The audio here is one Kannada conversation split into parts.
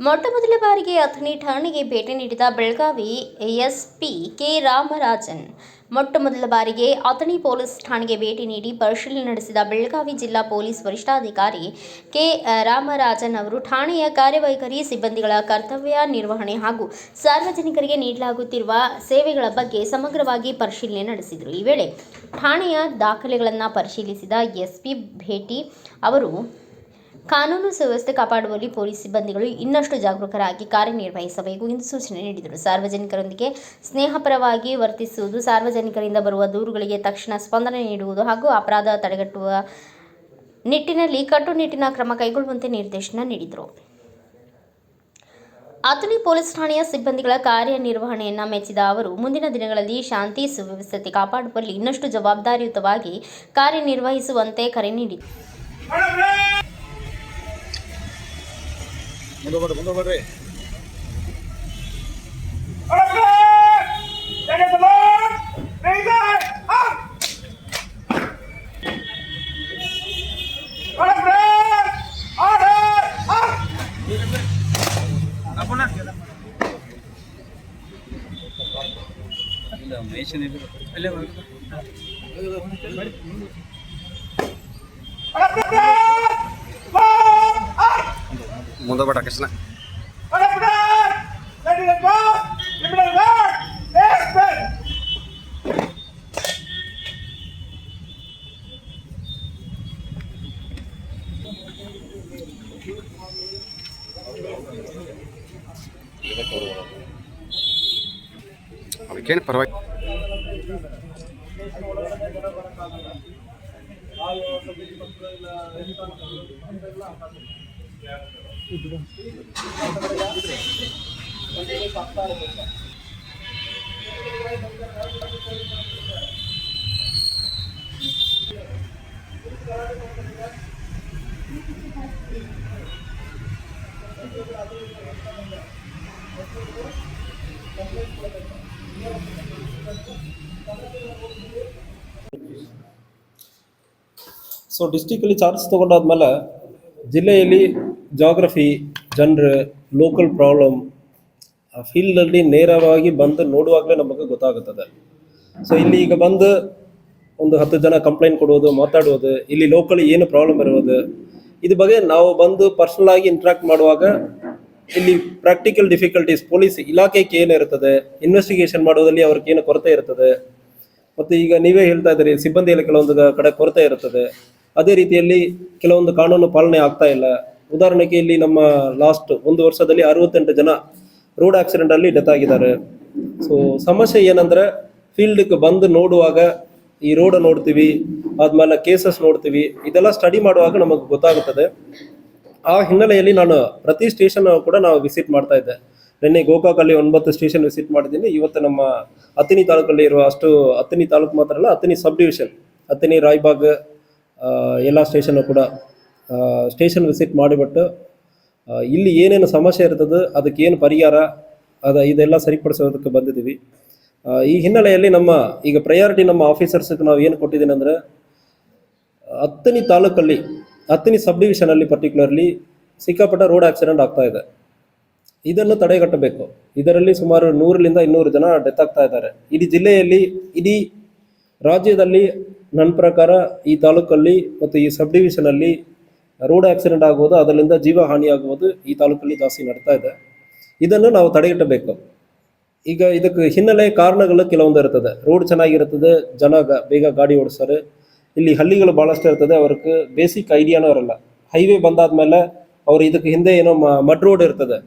ಮೊಟ್ಟಮೊದಲ ಬಾರಿಗೆ ಅಥಣಿ ಠಾಣೆಗೆ ಭೇಟಿ ನೀಡಿದ ಬೆಳಗಾವಿ ಎಸ್ಪಿ ಕೆ ರಾಮರಾಜನ್. ಮೊಟ್ಟಮೊದಲ ಬಾರಿಗೆ ಅಥಣಿ ಪೊಲೀಸ್ ಠಾಣೆಗೆ ಭೇಟಿ ನೀಡಿ ಪರಿಶೀಲನೆ ನಡೆಸಿದ ಬೆಳಗಾವಿ ಜಿಲ್ಲಾ ಪೊಲೀಸ್ ವರಿಷ್ಠಾಧಿಕಾರಿ ಕೆ ರಾಮರಾಜನ್ ಅವರು ಠಾಣೆಯ ಕಾರ್ಯವೈಖರಿ, ಸಿಬ್ಬಂದಿಗಳ ಕರ್ತವ್ಯ ನಿರ್ವಹಣೆ ಹಾಗೂ ಸಾರ್ವಜನಿಕರಿಗೆ ನೀಡಲಾಗುತ್ತಿರುವ ಸೇವೆಗಳ ಬಗ್ಗೆ ಸಮಗ್ರವಾಗಿ ಪರಿಶೀಲನೆ ನಡೆಸಿದರು. ಈ ವೇಳೆ ಠಾಣೆಯ ದಾಖಲೆಗಳನ್ನು ಪರಿಶೀಲಿಸಿದ ಎಸ್ಪಿ ಭೇಟಿ ಅವರು ಕಾನೂನು ಸುವ್ಯವಸ್ಥೆ ಕಾಪಾಡುವಲ್ಲಿ ಪೊಲೀಸ್ ಸಿಬ್ಬಂದಿಗಳು ಇನ್ನಷ್ಟು ಜಾಗರೂಕರಾಗಿ ಕಾರ್ಯನಿರ್ವಹಿಸಬೇಕು ಎಂದು ಸೂಚನೆ ನೀಡಿದರು. ಸಾರ್ವಜನಿಕರೊಂದಿಗೆ ಸ್ನೇಹಪರವಾಗಿ ವರ್ತಿಸುವುದು, ಸಾರ್ವಜನಿಕರಿಂದ ಬರುವ ದೂರುಗಳಿಗೆ ತಕ್ಷಣ ಸ್ಪಂದನೆ ನೀಡುವುದು ಹಾಗೂ ಅಪರಾಧ ತಡೆಗಟ್ಟುವ ನಿಟ್ಟಿನಲ್ಲಿ ಕಟ್ಟುನಿಟ್ಟಿನ ಕ್ರಮ ಕೈಗೊಳ್ಳುವಂತೆ ನಿರ್ದೇಶನ ನೀಡಿದರು. ಅಥಣಿ ಪೊಲೀಸ್ ಠಾಣೆಯ ಸಿಬ್ಬಂದಿಗಳ ಕಾರ್ಯನಿರ್ವಹಣೆಯನ್ನು ಮೆಚ್ಚಿದ ಅವರು ಮುಂದಿನ ದಿನಗಳಲ್ಲಿ ಶಾಂತಿ ಸುವ್ಯವಸ್ಥೆ ಕಾಪಾಡುವಲ್ಲಿ ಇನ್ನಷ್ಟು ಜವಾಬ್ದಾರಿಯುತವಾಗಿ ಕಾರ್ಯನಿರ್ವಹಿಸುವಂತೆ ಕರೆ ನೀಡಿದರು. ಮುಂದೆ ಬಡ ಕೃಷ್ಣ ಅದಕ್ಕೇನು ಪರವಾಗಿ ಸೊ ಡಿಸ್ಟಿಕಲ್ಲಿ ಚಾರ್ಜ್ ತೊಗೊಂಡಾದ್ಮೇಲೆ ಜಿಲ್ಲೆಯಲ್ಲಿ ಜಾಗ್ರಫಿ, ಜನರು, ಲೋಕಲ್ ಪ್ರಾಬ್ಲಮ್ ಫೀಲ್ಡಲ್ಲಿ ನೇರವಾಗಿ ಬಂದು ನೋಡುವಾಗಲೇ ನಮಗೆ ಗೊತ್ತಾಗುತ್ತದೆ. ಸೊ ಇಲ್ಲಿ ಈಗ ಬಂದು ಒಂದು 10 ಜನ ಕಂಪ್ಲೇಂಟ್ ಕೊಡೋದು, ಮಾತಾಡೋದು, ಇಲ್ಲಿ ಲೋಕಲ್ ಏನು ಪ್ರಾಬ್ಲಮ್ ಇರೋದು, ಇದ್ರ ಬಗ್ಗೆ ನಾವು ಬಂದು ಪರ್ಸನಲ್ ಆಗಿ ಇಂಟ್ರಾಕ್ಟ್ ಮಾಡುವಾಗ ಇಲ್ಲಿ ಪ್ರಾಕ್ಟಿಕಲ್ ಡಿಫಿಕಲ್ಟೀಸ್ ಪೊಲೀಸ್ ಇಲಾಖೆಗೆ ಏನಿರ್ತದೆ, ಇನ್ವೆಸ್ಟಿಗೇಷನ್ ಮಾಡೋದಲ್ಲಿ ಅವ್ರಿಗೆ ಏನು ಕೊರತೆ ಇರ್ತದೆ, ಮತ್ತು ಈಗ ನೀವೇ ಹೇಳ್ತಾ ಇದ್ದೀರಿ ಸಿಬ್ಬಂದಿಯಲ್ಲಿ ಕೆಲವೊಂದು ಕಡೆ ಕೊರತೆ ಇರ್ತದೆ. ಅದೇ ರೀತಿಯಲ್ಲಿ ಕೆಲವೊಂದು ಕಾನೂನು ಪಾಲನೆ ಆಗ್ತಾ ಇಲ್ಲ. ಉದಾಹರಣೆಗೆ ಇಲ್ಲಿ ನಮ್ಮ ಲಾಸ್ಟ್ 1 ವರ್ಷದಲ್ಲಿ 68 ಜನ ರೋಡ್ ಆಕ್ಸಿಡೆಂಟಲ್ಲಿ ಡೆತ್ ಆಗಿದ್ದಾರೆ. ಸೊ ಸಮಸ್ಯೆ ಏನಂದರೆ ಫೀಲ್ಡ್ಗೆ ಬಂದು ನೋಡುವಾಗ ಈ ರೋಡ್ ನೋಡ್ತೀವಿ, ಆದ್ಮೇಲೆ ಕೇಸಸ್ ನೋಡ್ತೀವಿ, ಇದೆಲ್ಲ ಸ್ಟಡಿ ಮಾಡುವಾಗ ನಮಗೆ ಗೊತ್ತಾಗುತ್ತದೆ. ಆ ಹಿನ್ನೆಲೆಯಲ್ಲಿ ನಾನು ಪ್ರತಿ ಸ್ಟೇಷನ್ ಕೂಡ ನಾವು ವಿಸಿಟ್ ಮಾಡ್ತಾ ಇದ್ದೆ. ನಿನ್ನೆ ಗೋಕಾಕಲ್ಲಿ 9 ಸ್ಟೇಷನ್ ವಿಸಿಟ್ ಮಾಡಿದ್ದೀನಿ. ಇವತ್ತು ನಮ್ಮ ಅಥಣಿ ತಾಲೂಕಲ್ಲಿ ಇರುವ ಅಥಣಿ ತಾಲೂಕು ಮಾತ್ರ ಅಲ್ಲ, ಅಥಣಿ ಸಬ್ ಡಿವಿಷನ್, ಅಥಣಿ, ರಾಯಬಾಗ್ ಎಲ್ಲ ಸ್ಟೇಷನ್ನು ಕೂಡ ಸ್ಟೇಷನ್ ವಿಸಿಟ್ ಮಾಡಿಬಿಟ್ಟು ಇಲ್ಲಿ ಏನೇನು ಸಮಸ್ಯೆ ಇರ್ತದೆ, ಅದಕ್ಕೆ ಏನು ಪರಿಹಾರ ಇದೆಲ್ಲ ಸರಿಪಡಿಸೋದಕ್ಕೆ ಬಂದಿದ್ದೀವಿ. ಈ ಹಿನ್ನೆಲೆಯಲ್ಲಿ ನಮ್ಮ ಈಗ ಪ್ರಯಾರಿಟಿ ನಮ್ಮ ಆಫೀಸರ್ಸ್ಗೆ ನಾವು ಏನು ಕೊಟ್ಟಿದ್ದೀನಿ ಅಂದರೆ, ಅಥಣಿ ತಾಲೂಕಲ್ಲಿ, ಅಥಣಿ ಸಬ್ ಡಿವಿಷನಲ್ಲಿ ಪರ್ಟಿಕ್ಯುಲರ್ಲಿ ಸಿಕ್ಕಾಪಟ್ಟ ರೋಡ್ ಆಕ್ಸಿಡೆಂಟ್ ಆಗ್ತಾ ಇದೆ. ಇದನ್ನು ತಡೆಗಟ್ಟಬೇಕು. ಇದರಲ್ಲಿ ಸುಮಾರು 100ರಿಂದ 200 ಜನ ಡೆತ್ ಆಗ್ತಾ ಇದ್ದಾರೆ. ಇಡೀ ಜಿಲ್ಲೆಯಲ್ಲಿ, ಇಡೀ ರಾಜ್ಯದಲ್ಲಿ ನನ್ನ ಪ್ರಕಾರ ಈ ತಾಲೂಕಲ್ಲಿ ಮತ್ತು ಈ ಸಬ್ ಡಿವಿಷನಲ್ಲಿ ರೋಡ್ ಆಕ್ಸಿಡೆಂಟ್ ಆಗುವುದು, ಅದರಿಂದ ಜೀವ ಹಾನಿಯಾಗುವುದು ಈ ತಾಲೂಕಲ್ಲಿ ಜಾಸ್ತಿ ನಡ್ತಾ ಇದೆ. ಇದನ್ನು ನಾವು ತಡೆಗಟ್ಟಬೇಕು. ಈಗ ಇದಕ್ಕೆ ಹಿನ್ನೆಲೆ ಕಾರಣಗಳು ಕೆಲವೊಂದು ಇರ್ತದೆ. ರೋಡ್ ಚೆನ್ನಾಗಿರ್ತದೆ, ಜನ ಬೇಗ ಗಾಡಿ ಓಡಿಸ್ತಾರೆ. ಇಲ್ಲಿ ಹಳ್ಳಿಗಳು ಭಾಳಷ್ಟು ಇರ್ತದೆ, ಅವ್ರಿಗೆ ಬೇಸಿಕ್ ಐಡಿಯಾನೂ ಇರಲ್ಲ. ಹೈವೇ ಬಂದಾದ್ಮೇಲೆ ಅವ್ರು ಇದಕ್ಕೆ ಹಿಂದೆ ಏನೋ ಮಡ್ ರೋಡ್ ಇರ್ತದೆ,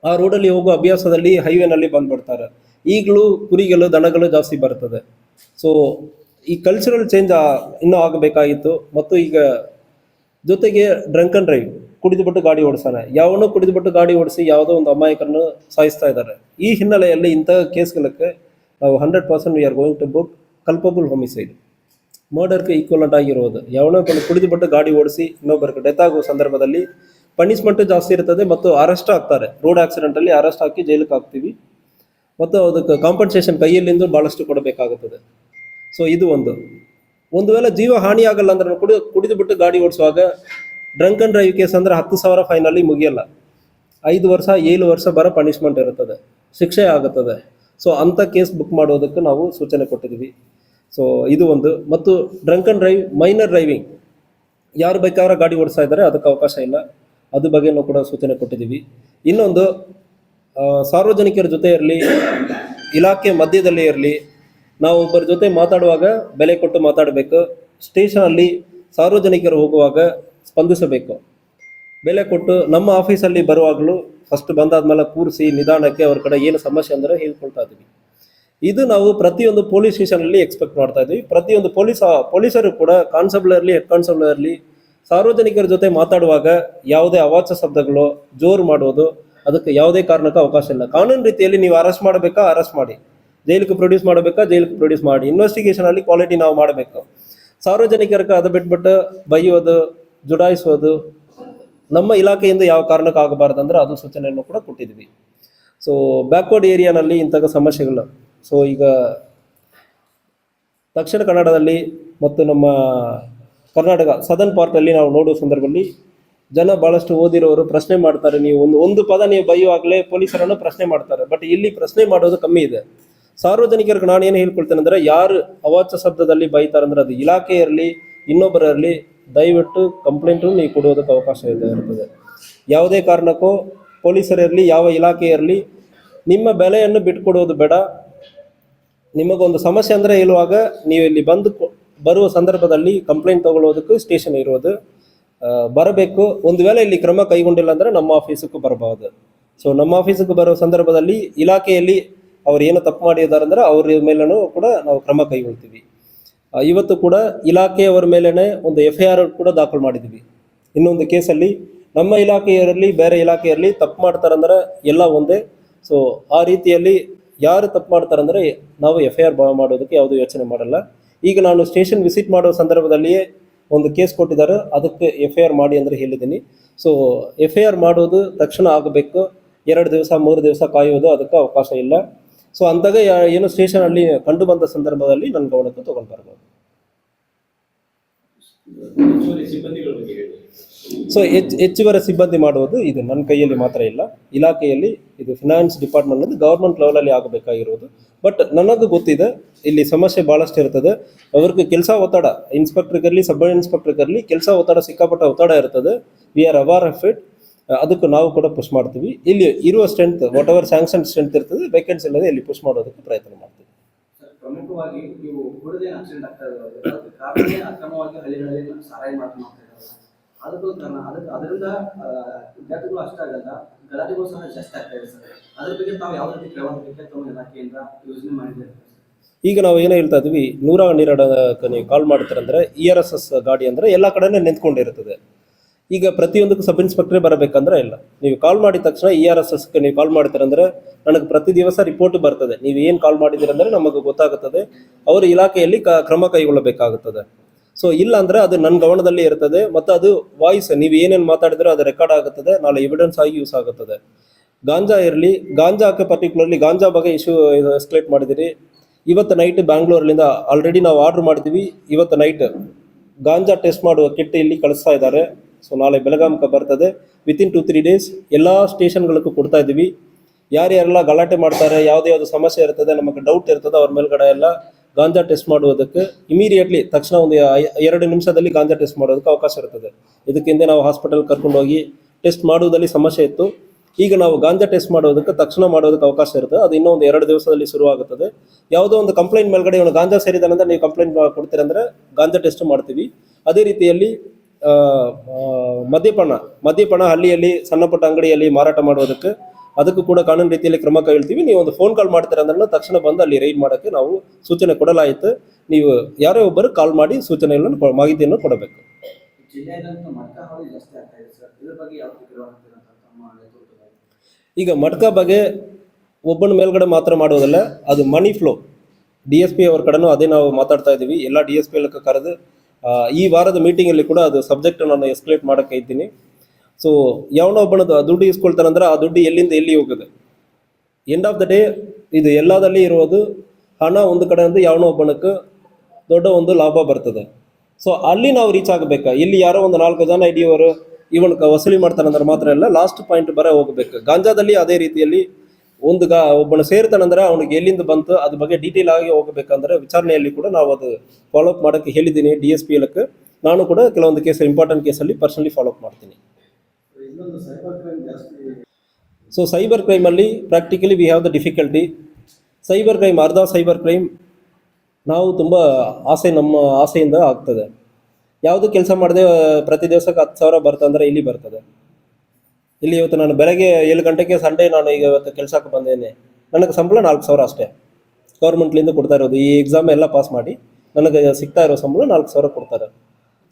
ಆ ರೋಡಲ್ಲಿ ಹೋಗೋ ಅಭ್ಯಾಸದಲ್ಲಿ ಹೈವೇನಲ್ಲಿ ಬಂದ್ಬಿಡ್ತಾರೆ. ಈಗಲೂ ಕುರಿಗಳು, ದನಗಳು ಜಾಸ್ತಿ ಬರ್ತದೆ. ಸೊ ಈ ಕಲ್ಚರಲ್ ಚೇಂಜ್ ಇನ್ನೂ ಆಗಬೇಕಾಗಿತ್ತು. ಮತ್ತು ಈಗ ಜೊತೆಗೆ ಡ್ರಂಕ್ ಆ್ಯಂಡ್ ಡ್ರೈವ್, ಕುಡಿದುಬಿಟ್ಟು ಗಾಡಿ ಓಡಿಸ್ತಾನೆ. ಯಾವನೋ ಕುಡಿದುಬಿಟ್ಟು ಗಾಡಿ ಓಡಿಸಿ ಯಾವುದೋ ಒಂದು ಅಮಾಯಕರನ್ನು ಸಾಯಿಸ್ತಾ ಇದ್ದಾರೆ. ಈ ಹಿನ್ನೆಲೆಯಲ್ಲಿ ಇಂಥ ಕೇಸ್ಗಳಿಗೆ ನಾವು 100% we are going to book culpable homicide, ಮರ್ಡರ್ಗೆ ಈಕ್ವಲೆಂಟ್ ಆಗಿರೋದು. ಯಾವನೋ ಕುಡಿದುಬಿಟ್ಟು ಗಾಡಿ ಓಡಿಸಿ ಇನ್ನೊಬ್ಬರಿಗೆ ಡೆತ್ ಆಗೋ ಸಂದರ್ಭದಲ್ಲಿ ಪನಿಷ್ಮೆಂಟು ಜಾಸ್ತಿ ಇರ್ತದೆ ಮತ್ತು ಅರೆಸ್ಟ್ ಆಗ್ತಾರೆ. ರೋಡ್ ಆಕ್ಸಿಡೆಂಟಲ್ಲಿ ಅರೆಸ್ಟ್ ಹಾಕಿ ಜೈಲಿಗೆ ಹಾಕ್ತೀವಿ ಮತ್ತು ಅದಕ್ಕೆ ಕಾಂಪನ್ಸೇಷನ್ ಕೈಯಲ್ಲಿಂದ ಭಾಳಷ್ಟು ಕೊಡಬೇಕಾಗುತ್ತದೆ. ಸೊ ಇದು ಒಂದು ವೇಳೆ ಜೀವ ಹಾನಿ ಆಗಲ್ಲ ಅಂದ್ರೆ ಕುಡಿದು ಬಿಟ್ಟು ಗಾಡಿ ಓಡಿಸುವಾಗ ಡ್ರಂಕ್ ಆ್ಯಂಡ್ ಡ್ರೈವ್ ಕೇಸ್ ಅಂದರೆ 10,000 ಫೈನಲ್ಲಿ ಮುಗಿಯಲ್ಲ. 5 ವರ್ಷ 7 ವರ್ಷ ಬರೋ ಪನಿಷ್ಮೆಂಟ್ ಇರುತ್ತದೆ, ಶಿಕ್ಷೆ ಆಗುತ್ತದೆ. ಸೊ ಅಂಥ ಕೇಸ್ ಬುಕ್ ಮಾಡೋದಕ್ಕೆ ನಾವು ಸೂಚನೆ ಕೊಟ್ಟಿದ್ದೀವಿ. ಸೊ ಇದು ಒಂದು. ಮತ್ತು drunk and drive, minor driving ಯಾರು ಬೇಕಾದ್ರೆ ಗಾಡಿ ಓಡಿಸ್ತಾ ಇದ್ದಾರೆ, ಅದಕ್ಕೆ ಅವಕಾಶ ಇಲ್ಲ. ಅದ್ರ ಬಗ್ಗೆನೂ ಕೂಡ ಸೂಚನೆ ಕೊಟ್ಟಿದ್ದೀವಿ. ಇನ್ನೊಂದು, ಸಾರ್ವಜನಿಕರ ಜೊತೆ ಇರಲಿ, ಇಲಾಖೆ ಮಧ್ಯದಲ್ಲಿ ಇರಲಿ, ನಾವು ಒಬ್ಬರ ಜೊತೆ ಮಾತಾಡುವಾಗ ಬೆಲೆ ಕೊಟ್ಟು ಮಾತಾಡಬೇಕು. ಸ್ಟೇಷನಲ್ಲಿ ಸಾರ್ವಜನಿಕರು ಹೋಗುವಾಗ ಸ್ಪಂದಿಸಬೇಕು, ಬೆಲೆ ಕೊಟ್ಟು. ನಮ್ಮ ಆಫೀಸಲ್ಲಿ ಬರುವಾಗಲೂ ಫಸ್ಟ್ ಬಂದಾದ್ಮೇಲೆ ಕೂರಿಸಿ ನಿಧಾನಕ್ಕೆ ಅವ್ರ ಕಡೆ ಏನು ಸಮಸ್ಯೆ ಅಂದರೆ ಹೇಳ್ಕೊಳ್ತಾ ಇದ್ದೀವಿ. ಇದು ನಾವು ಪ್ರತಿಯೊಂದು ಪೊಲೀಸ್ ಸ್ಟೇಷನಲ್ಲಿ ಎಕ್ಸ್ಪೆಕ್ಟ್ ಮಾಡ್ತಾ ಇದ್ವಿ. ಪ್ರತಿಯೊಂದು ಪೊಲೀಸರು ಕೂಡ, ಕಾನ್ಸ್ಟೇಬಲ್ ಇರಲಿ, ಹೆಡ್ ಕಾನ್ಸ್ಟೇಬಲ್ ಇರಲಿ, ಸಾರ್ವಜನಿಕರ ಜೊತೆ ಮಾತಾಡುವಾಗ ಯಾವುದೇ ಅವಾಚ್ಯ ಶಬ್ದಗಳು, ಜೋರು ಮಾಡೋದು, ಅದಕ್ಕೆ ಯಾವುದೇ ಕಾರಣಕ್ಕೂ ಅವಕಾಶ ಇಲ್ಲ. ಕಾನೂನು ರೀತಿಯಲ್ಲಿ ನೀವು ಅರೆಸ್ಟ್ ಮಾಡಬೇಕಾ, ಅರೆಸ್ಟ್ ಮಾಡಿ. ಜೈಲಿಗೆ ಪ್ರೊಡ್ಯೂಸ್ ಮಾಡಬೇಕಾ, ಜೈಲಿಗೆ ಪ್ರೊಡ್ಯೂಸ್ ಮಾಡಿ. ಇನ್ವೆಸ್ಟಿಗೇಷನಲ್ಲಿ ಕ್ವಾಲಿಟಿ ನಾವು ಮಾಡಬೇಕು. ಸಾರ್ವಜನಿಕರಿಗೆ ಅದು ಬಿಟ್ಬಿಟ್ಟು ಬೈಯೋದು, ಜುಡಾಯಿಸೋದು ನಮ್ಮ ಇಲಾಖೆಯಿಂದ ಯಾವ ಕಾರಣಕ್ಕೆ ಆಗಬಾರ್ದು ಅಂದ್ರೆ ಅದು ಸೂಚನೆಯನ್ನು ಕೂಡ ಕೊಟ್ಟಿದ್ವಿ. ಸೊ ಬ್ಯಾಕ್ವರ್ಡ್ ಏರಿಯಾನಲ್ಲಿ ಇಂಥ ಸಮಸ್ಯೆಗಳು. ಸೊ ಈಗ ದಕ್ಷಿಣ ಕನ್ನಡದಲ್ಲಿ ಮತ್ತು ನಮ್ಮ ಕರ್ನಾಟಕ ಸದರ್ನ್ ಪಾರ್ಟಲ್ಲಿ ನಾವು ನೋಡುವ ಸಂದರ್ಭದಲ್ಲಿ ಜನ ಭಾಳಷ್ಟು ಓದಿರೋರು ಪ್ರಶ್ನೆ ಮಾಡ್ತಾರೆ. ನೀವು ಒಂದು ಪದ ನೀವು ಬೈಯುವಾಗಲೇ ಪೊಲೀಸರನ್ನು ಪ್ರಶ್ನೆ ಮಾಡ್ತಾರೆ. ಬಟ್ ಇಲ್ಲಿ ಪ್ರಶ್ನೆ ಮಾಡೋದು ಕಮ್ಮಿ ಇದೆ. ಸಾರ್ವಜನಿಕರಿಗೆ ನಾನು ಏನು ಹೇಳ್ಕೊಳ್ತೇನೆ ಅಂದರೆ, ಯಾರು ಅವಾಚ್ಯ ಶಬ್ದದಲ್ಲಿ ಬೈತಾರೆ ಅಂದರೆ ಅದು ಇಲಾಖೆ ಇರಲಿ, ಇನ್ನೊಬ್ಬರಲ್ಲಿ, ದಯವಿಟ್ಟು ಕಂಪ್ಲೇಂಟು ನೀವು ಕೊಡೋದಕ್ಕೆ ಅವಕಾಶ ಇರ್ತದೆ. ಯಾವುದೇ ಕಾರಣಕ್ಕೂ ಪೊಲೀಸರಿರಲಿ, ಯಾವ ಇಲಾಖೆ ಇರಲಿ, ನಿಮ್ಮ ಬೆಲೆಯನ್ನು ಬಿಟ್ಕೊಡೋದು ಬೇಡ. ನಿಮಗೊಂದು ಸಮಸ್ಯೆ ಅಂದರೆ ಹೇಳುವಾಗ ನೀವು ಇಲ್ಲಿ ಬರುವ ಸಂದರ್ಭದಲ್ಲಿ ಕಂಪ್ಲೇಂಟ್ ತಗೊಳ್ಳೋದಕ್ಕೆ ಸ್ಟೇಷನ್ ಇರೋದು ಬರಬೇಕು. ಒಂದು ವೇಳೆ ಇಲ್ಲಿ ಕ್ರಮ ಕೈಗೊಂಡಿಲ್ಲ ಅಂದರೆ ನಮ್ಮ ಆಫೀಸಕ್ಕೂ ಬರಬಹುದು. ಸೊ ನಮ್ಮ ಆಫೀಸಕ್ಕೆ ಬರೋ ಸಂದರ್ಭದಲ್ಲಿ ಇಲಾಖೆಯಲ್ಲಿ ಅವ್ರು ಏನು ತಪ್ಪು ಮಾಡಿದ್ದಾರೆ ಅಂದರೆ ಅವ್ರ ಮೇಲೂ ಕೂಡ ನಾವು ಕ್ರಮ ಕೈಗೊಳ್ತೀವಿ. ಇವತ್ತು ಕೂಡ ಇಲಾಖೆಯವರ ಮೇಲೇ ಒಂದು FIR ಕೂಡ ದಾಖಲು ಮಾಡಿದ್ದೀವಿ. ಇನ್ನೊಂದು ಕೇಸಲ್ಲಿ ನಮ್ಮ ಇಲಾಖೆಯರಲ್ಲಿ ಬೇರೆ ಇಲಾಖೆಯಲ್ಲಿ ತಪ್ಪು ಮಾಡ್ತಾರಂದ್ರೆ ಎಲ್ಲ ಒಂದೇ. ಸೊ ಆ ರೀತಿಯಲ್ಲಿ ಯಾರು ತಪ್ಪು ಮಾಡ್ತಾರಂದರೆ ನಾವು FIR ಮಾಡೋದಕ್ಕೆ ಯಾವುದೂ ಯೋಚನೆ ಮಾಡಲ್ಲ. ಈಗ ನಾನು ಸ್ಟೇಷನ್ ವಿಸಿಟ್ ಮಾಡೋ ಸಂದರ್ಭದಲ್ಲಿಯೇ ಒಂದು ಕೇಸ್ ಕೊಟ್ಟಿದ್ದಾರೆ, ಅದಕ್ಕೆ FIR ಮಾಡಿ ಅಂದರೆ ಹೇಳಿದ್ದೀನಿ. ಸೊ FIR ಮಾಡೋದು ತಕ್ಷಣ ಆಗಬೇಕು. 2 ದಿವಸ 3 ದಿವಸ ಕಾಯೋದು ಅದಕ್ಕೆ ಅವಕಾಶ ಇಲ್ಲ. ಸೊ ಅಂದಾಗ ಏನು ಸ್ಟೇಷನಲ್ಲಿ ಕಂಡು ಬಂದ ಸಂದರ್ಭದಲ್ಲಿ ನನ್ನ ಗಮನಕ್ಕೆ ತಗೊಂಡು ಬರ್ಬೋದು. ಸೊ ಹೆಚ್ಚುವರಿ ಸಿಬ್ಬಂದಿ ಮಾಡುವುದು ಇದು ನನ್ನ ಕೈಯಲ್ಲಿ ಮಾತ್ರ ಇಲ್ಲ. ಇಲಾಖೆಯಲ್ಲಿ ಇದು ಫಿನಾನ್ಸ್ ಡಿಪಾರ್ಟ್ಮೆಂಟ್ ಗೌರ್ಮೆಂಟ್ ಲೆವೆಲಲ್ಲಿ ಆಗಬೇಕಾಗಿರೋದು. ಬಟ್ ನನಗೂ ಗೊತ್ತಿದೆ ಇಲ್ಲಿ ಸಮಸ್ಯೆ ಭಾಳಷ್ಟು ಇರ್ತದೆ. ಅವ್ರಿಗೆ ಕೆಲಸ ಒತ್ತಡ, ಇನ್ಸ್ಪೆಕ್ಟ್ರಿಗಿರಲಿ, ಸಬ್ ಇನ್ಸ್ಪೆಕ್ಟ್ರಿಗಿರಲಿ ಕೆಲಸ ಒತ್ತಡ, ಸಿಕ್ಕಾಪಟ್ಟ ಒತ್ತಡ ಇರ್ತದೆ. We are aware of it. ಅದಕ್ಕೆ ನಾವು ಕೂಡ ಪುಷ್ ಮಾಡ್ತೀವಿ. ಇಲ್ಲಿ ಇರುವ strength, what ever sanction strength ಇರ್ತದೆ, ವೇಕೆನ್ಸಿ ಇಲ್ಲದೆ ಇಲ್ಲಿ ಪುಷ್ ಮಾಡೋದಕ್ಕೆ ಪ್ರಯತ್ನ ಮಾಡ್ತೀವಿ. ಪ್ರಮುಖವಾಗಿ ನೀವು ಹುಡುಗೇನು ಆಕ್ಸಿಡೆಂಟ್ ಆಗ್ತಾ ಇರೋದು ಅದಕ್ಕೆ ಕಾರಣ ಅಕ್ರಮವಾಗಿ ಹಳ್ಳಿಗಳಲ್ಲಿ ಸಾರಾಯಿ ಮಾಡ್ತಾ ಇರೋದು. ಅದಕ್ಕೂ ಕಾರಣ ಅದರಿಂದ ವಿದ್ಯಾರ್ಥಿಗಳು ಅಷ್ಟೇ ಆಗಲ್ಲ, ಗಲಾಟೆಗಳು ಸಹ ಜಾಸ್ತಿ ಆಗ್ತಾ ಇದೆ ಸರ್. ಅದ್ರ ಬಗ್ಗೆ ತಾವು ಯಾವ ರೀತಿ ಕ್ರಮಕ್ಕೆ ತಮ್ಮ ಇಲಾಖೆಯಿಂದ ಯೋಜನೆ ಮಾಡಿದ್ದೀರಿ? ಈಗ ನಾವು ಏನು ಹೇಳ್ತಾ ಇದ್ವಿ, 112 ನೀವು ಕಾಲ್ ಮಾಡ್ತಾರಂದ್ರೆ ERSS ಗಾಡಿ ಅಂದರೆ ಎಲ್ಲ ಕಡೆನೇ ನಿಂತ್ಕೊಂಡಿರ್ತದೆ. ಈಗ ಪ್ರತಿಯೊಂದಕ್ಕೂ ಸಬ್ ಇನ್ಸ್ಪೆಕ್ಟ್ರೇ ಬರಬೇಕಂದ್ರೆ ಇಲ್ಲ. ನೀವು ಕಾಲ್ ಮಾಡಿದ ತಕ್ಷಣ ERSSಗೆ ನೀವು ಕಾಲ್ ಮಾಡ್ತೀರಂದ್ರೆ ನನಗೆ ಪ್ರತಿ ದಿವಸ ರಿಪೋರ್ಟ್ ಬರ್ತದೆ. ನೀವು ಏನು ಕಾಲ್ ಮಾಡಿದ್ದೀರಂದ್ರೆ ನಮಗೆ ಗೊತ್ತಾಗುತ್ತದೆ. ಅವರ ಇಲಾಖೆಯಲ್ಲಿ ಕ್ರಮ ಕೈಗೊಳ್ಳಬೇಕಾಗುತ್ತದೆ. ಸೊ ಇಲ್ಲ ಅಂದರೆ ಅದು ನನ್ನ ಗಮನದಲ್ಲಿ ಇರ್ತದೆ. ಮತ್ತು ಅದು ವಾಯ್ಸ್ ನೀವು ಏನೇನು ಮಾತಾಡಿದ್ರೆ ಅದು ರೆಕಾರ್ಡ್ ಆಗುತ್ತದೆ, ನಾಳೆ ಎವಿಡೆನ್ಸ್ ಆಗಿ ಯೂಸ್ ಆಗುತ್ತದೆ. ಗಾಂಜಾ ಇರಲಿ, ಗಾಂಜಾಕ್ಕೆ ಪರ್ಟಿಕ್ಯುಲರ್ಲಿ ಗಾಂಜಾ ಬಗ್ಗೆ ಇಶ್ಯೂ ಎಸ್ಕಲೇಟ್ ಮಾಡಿದಿರಿ. ಇವತ್ತು ನೈಟ್ ಬ್ಯಾಂಗ್ಳೂರ್ಲಿಂದ ಆಲ್ರೆಡಿ ನಾವು ಆರ್ಡ್ರ್ ಮಾಡಿದ್ದೀವಿ. ಇವತ್ತು ನೈಟ್ ಗಾಂಜಾ ಟೆಸ್ಟ್ ಮಾಡುವ ಕಿಟ್ ಇಲ್ಲಿ ಕಳಿಸ್ತಾ ಇದ್ದಾರೆ. ಸೊ ನಾಳೆ ಬೆಳಗಾಂಕ್ಕೆ ಬರ್ತದೆ. ವಿತಿನ್ 2-3 ಡೇಸ್ ಎಲ್ಲ ಸ್ಟೇಷನ್ಗಳಿಗೂ ಕೊಡ್ತಾ ಇದ್ದೀವಿ. ಯಾರ್ಯಾರೆಲ್ಲ ಗಲಾಟೆ ಮಾಡ್ತಾರೆ, ಯಾವುದೇ ಸಮಸ್ಯೆ ಇರ್ತದೆ, ನಮಗೆ ಡೌಟ್ ಇರ್ತದೆ, ಅವ್ರ ಮೇಲ್ಗಡೆ ಎಲ್ಲ ಗಾಂಜಾ ಟೆಸ್ಟ್ ಮಾಡುವುದಕ್ಕೆ ಇಮಿಡಿಯೇಟ್ಲಿ ತಕ್ಷಣ ಒಂದು 2 ನಿಮಿಷದಲ್ಲಿ ಗಾಂಜಾ ಟೆಸ್ಟ್ ಮಾಡೋದಕ್ಕೆ ಅವಕಾಶ ಇರ್ತದೆ. ಇದಕ್ಕಿಂತ ನಾವು ಹಾಸ್ಪಿಟಲ್ ಕರ್ಕೊಂಡೋಗಿ ಟೆಸ್ಟ್ ಮಾಡುವುದರಲ್ಲಿ ಸಮಸ್ಯೆ ಇತ್ತು. ಈಗ ನಾವು ಗಾಂಜಾ ಟೆಸ್ಟ್ ಮಾಡೋದಕ್ಕೆ ತಕ್ಷಣ ಮಾಡೋದಕ್ಕೆ ಅವಕಾಶ ಇರ್ತದೆ. ಅದು ಇನ್ನೂ ಒಂದು 2 ದಿವಸದಲ್ಲಿ ಶುರುವಾಗುತ್ತದೆ. ಯಾವುದೋ ಒಂದು ಕಂಪ್ಲೇಂಟ್ ಮೇಲ್ಗಡೆ ಇವನು ಗಾಂಜಾ ಸೇರಿದಾನಂದ್ರೆ ನೀವು ಕಂಪ್ಲೇಂಟ್ ಕೊಡ್ತೀರಂದ್ರೆ ಗಾಂಜಾ ಟೆಸ್ಟ್ ಮಾಡ್ತೀವಿ. ಅದೇ ರೀತಿಯಲ್ಲಿ ಮದ್ಯಪಾನ ಹಳ್ಳಿಯಲ್ಲಿ ಸಣ್ಣ ಪುಟ್ಟ ಅಂಗಡಿಯಲ್ಲಿ ಮಾರಾಟ ಮಾಡೋದಕ್ಕೆ ಅದಕ್ಕೂ ಕೂಡ ಕಾನೂನು ರೀತಿಯಲ್ಲಿ ಕ್ರಮ ಕೈಗೊಳ್ತೀವಿ. ನೀವು ಒಂದು ಫೋನ್ ಕಾಲ್ ಮಾಡ್ತೀರ ಅಂದ್ರೆ ತಕ್ಷಣ ಬಂದು ಅಲ್ಲಿ ರೈಡ್ ಮಾಡೋಕ್ಕೆ ನಾವು ಸೂಚನೆ ಕೊಡಲಾಯಿತು. ನೀವು ಯಾರೋ ಒಬ್ಬರು ಕಾಲ್ ಮಾಡಿ ಸೂಚನೆಗಳನ್ನು ಮಾಹಿತಿಯನ್ನು ಕೊಡಬೇಕು. ಈಗ ಮಟ್ಕಾ ಬಗ್ಗೆ ಒಬ್ಬನ ಮೇಲ್ಗಡೆ ಮಾತ್ರ ಮಾಡೋದಲ್ಲ, ಅದು ಮನಿ ಫ್ಲೋ. DSP ಅವ್ರ ಕಡೆನೂ ಅದೇ ನಾವು ಮಾತಾಡ್ತಾ ಇದ್ದೀವಿ. ಎಲ್ಲ DSP ಕರೆದು ಈ ವಾರದ ಮೀಟಿಂಗಲ್ಲಿ ಕೂಡ ಅದು ಸಬ್ಜೆಕ್ಟ್ ನಾನು ಎಸ್ಕಲೇಟ್ ಮಾಡೋಕ್ಕೆ ಇದ್ದೀನಿ. ಸೊ ಯಾವನೋ ಒಬ್ಬನದು ದುಡ್ಡು ಇಸ್ಕೊಳ್ತಾರಂದ್ರೆ ಆ ದುಡ್ಡು ಎಲ್ಲಿಂದ ಎಲ್ಲಿ ಹೋಗುತ್ತೆ. ಎಂಡ್ ಆಫ್ ದ ಡೇ ಇದು ಎಲ್ಲದಲ್ಲಿ ಇರೋದು ಹಣ ಒಂದು ಕಡೆ ಅಂದ್ರೆ ಯಾವನೋ ಒಬ್ಬನಕ್ಕೆ ದೊಡ್ಡ ಒಂದು ಲಾಭ ಬರ್ತದೆ. ಸೊ ಅಲ್ಲಿ ನಾವು ರೀಚ್ ಆಗಬೇಕಾ. ಇಲ್ಲಿ ಯಾರೋ ಒಂದು 4 ಜನ ಹಿಡಿಯೋರು ಇವನ್ ವಸೂಲಿ ಮಾಡ್ತಾನಂದ್ರೆ ಮಾತ್ರ ಅಲ್ಲ, ಲಾಸ್ಟ್ ಪಾಯಿಂಟ್ ಬರ ಹೋಗ್ಬೇಕು. ಗಾಂಜಾದಲ್ಲಿ ಅದೇ ರೀತಿಯಲ್ಲಿ ಒಬ್ಬನ ಸೇರ್ತಾನಂದ್ರೆ ಅವನಿಗೆ ಎಲ್ಲಿಂದ ಬಂತು ಅದ್ರ ಬಗ್ಗೆ ಡೀಟೇಲ್ ಆಗಿ ಹೋಗಬೇಕಂದ್ರೆ ವಿಚಾರಣೆಯಲ್ಲಿ ಕೂಡ ನಾವು ಅದು ಫಾಲೋ ಅಪ್ ಮಾಡೋಕ್ಕೆ ಹೇಳಿದ್ದೀನಿ DSP ಇಲಕ್ಕೆ. ನಾನು ಕೂಡ ಕೆಲವೊಂದು ಕೇಸ್ ಇಂಪಾರ್ಟೆಂಟ್ ಕೇಸಲ್ಲಿ ಪರ್ಸನಲಿ ಫಾಲೋ ಅಪ್ ಮಾಡ್ತೀನಿ. ಸೊ ಸೈಬರ್ ಕ್ರೈಮಲ್ಲಿ practically we have the difficulty. Cyber crime, ಅರ್ಧ ಸೈಬರ್ ಕ್ರೈಮ್ ನಾವು ತುಂಬ ನಮ್ಮ ಆಸೆಯಿಂದ ಆಗ್ತದೆ. ಯಾವುದು ಕೆಲಸ ಮಾಡದೆ ಪ್ರತಿ ದಿವಸಕ್ಕೆ 10,000 ಬರ್ತಂದ್ರೆ ಇಲ್ಲಿ ಬರ್ತದೆ. ಇಲ್ಲಿ ಇವತ್ತು ನಾನು ಬೆಳಗ್ಗೆ 7 ಗಂಟೆಗೆ ಸಂಡೇ ನಾನು ಈಗ ಇವತ್ತು ಕೆಲಸಕ್ಕೆ ಬಂದೇನೆ, ನನಗೆ ಸಂಬಳ 4,000 ಅಷ್ಟೇ ಗೌರ್ಮೆಂಟ್ಲಿಂದ ಕೊಡ್ತಾ ಇರೋದು. ಈ ಎಕ್ಸಾಮ್ ಎಲ್ಲ ಪಾಸ್ ಮಾಡಿ ನನಗೆ ಸಿಗ್ತಾ ಇರೋ ಸಂಬಳ 4,000 ಕೊಡ್ತಾರೆ.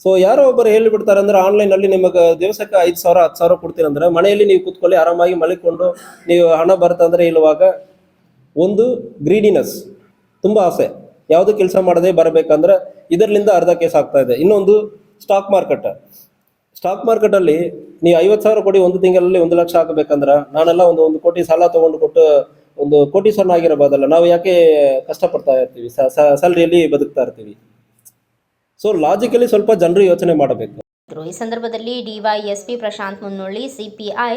ಸೊ ಯಾರೋ ಒಬ್ಬರು ಹೇಳಿಬಿಡ್ತಾರೆ ಅಂದರೆ ಆನ್ಲೈನಲ್ಲಿ ನಿಮಗೆ ದಿವಸಕ್ಕೆ 5,000 10,000 ಕೊಡ್ತೀರಂದ್ರೆ ಮನೆಯಲ್ಲಿ ನೀವು ಕೂತ್ಕೊಳ್ಳಿ ಆರಾಮಾಗಿ ಮಲಿಕೊಂಡು ನೀವು ಹಣ ಬರ್ತಂದ್ರೆ ಇಲ್ಲವಾಗ ಒಂದು ಗ್ರೀಡಿನೆಸ್, ತುಂಬ ಆಸೆ, ಯಾವುದು ಕೆಲಸ ಮಾಡದೆ ಬರಬೇಕಂದ್ರೆ ಇದರಿಂದ ಅರ್ಧ ಕೇಸ್ ಆಗ್ತಾ ಇದೆ. ಇನ್ನೊಂದು ಸ್ಟಾಕ್ ಮಾರ್ಕೆಟಲ್ಲಿ ನೀವು 50,000 ಕೊಡಿ ಒಂದು ತಿಂಗಳಲ್ಲಿ 1 ಲಕ್ಷ ಆಗಬೇಕಂದ್ರೆ ನಾನೆಲ್ಲ ಒಂದು ಕೋಟಿ ಸಾಲ ತೊಗೊಂಡು ಕೊಟ್ಟು ಒಂದು ಕೋಟೀಶ್ವರನ ಆಗಿರಬಹುದಲ್ಲ. ನಾವು ಯಾಕೆ ಕಷ್ಟಪಡ್ತಾ ಇರ್ತೀವಿ, ಸ್ಯಾಲರಿಯಲ್ಲಿ ಬದುಕ್ತಾ ಇರ್ತೀವಿ. ಸೊ ಲಾಜಿಕಲಿ ಸ್ವಲ್ಪ ಜನರು ಯೋಚನೆ ಮಾಡಬೇಕು. ಈ ಸಂದರ್ಭದಲ್ಲಿ ಡಿವೈಎಸ್ಪಿ ಪ್ರಶಾಂತ್ ಮುನ್ನೊಳ್ಳಿ, ಸಿಪಿಐ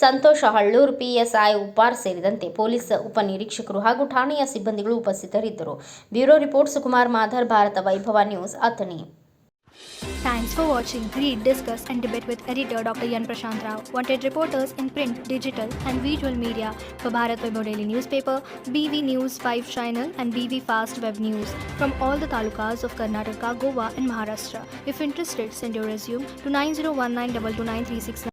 ಸಂತೋಷ ಹಳ್ಳೂರ್, PSI ಉಪ್ಪಾರ್ ಸೇರಿದಂತೆ ಪೊಲೀಸ್ ಉಪನಿರೀಕ್ಷಕರು ಹಾಗೂ ಠಾಣೆಯ ಸಿಬ್ಬಂದಿಗಳು ಉಪಸ್ಥಿತರಿದ್ದರು. ಬ್ಯೂರೋ ರಿಪೋರ್ಟ್ ಸುಕುಮಾರ್ ಮಾಧರ್, ಭಾರತ ವೈಭವ news, Athani. Thanks for watching. Read, discuss and debate with editor Dr. Yan Prashant Rao. Wanted reporters in print, digital and visual media for Bharat Vaibhav Daily Newspaper, BV News 5 Channel and BV Fast Web News from all the talukas of Karnataka, Goa and Maharashtra. If interested, send your resume to 9019229369.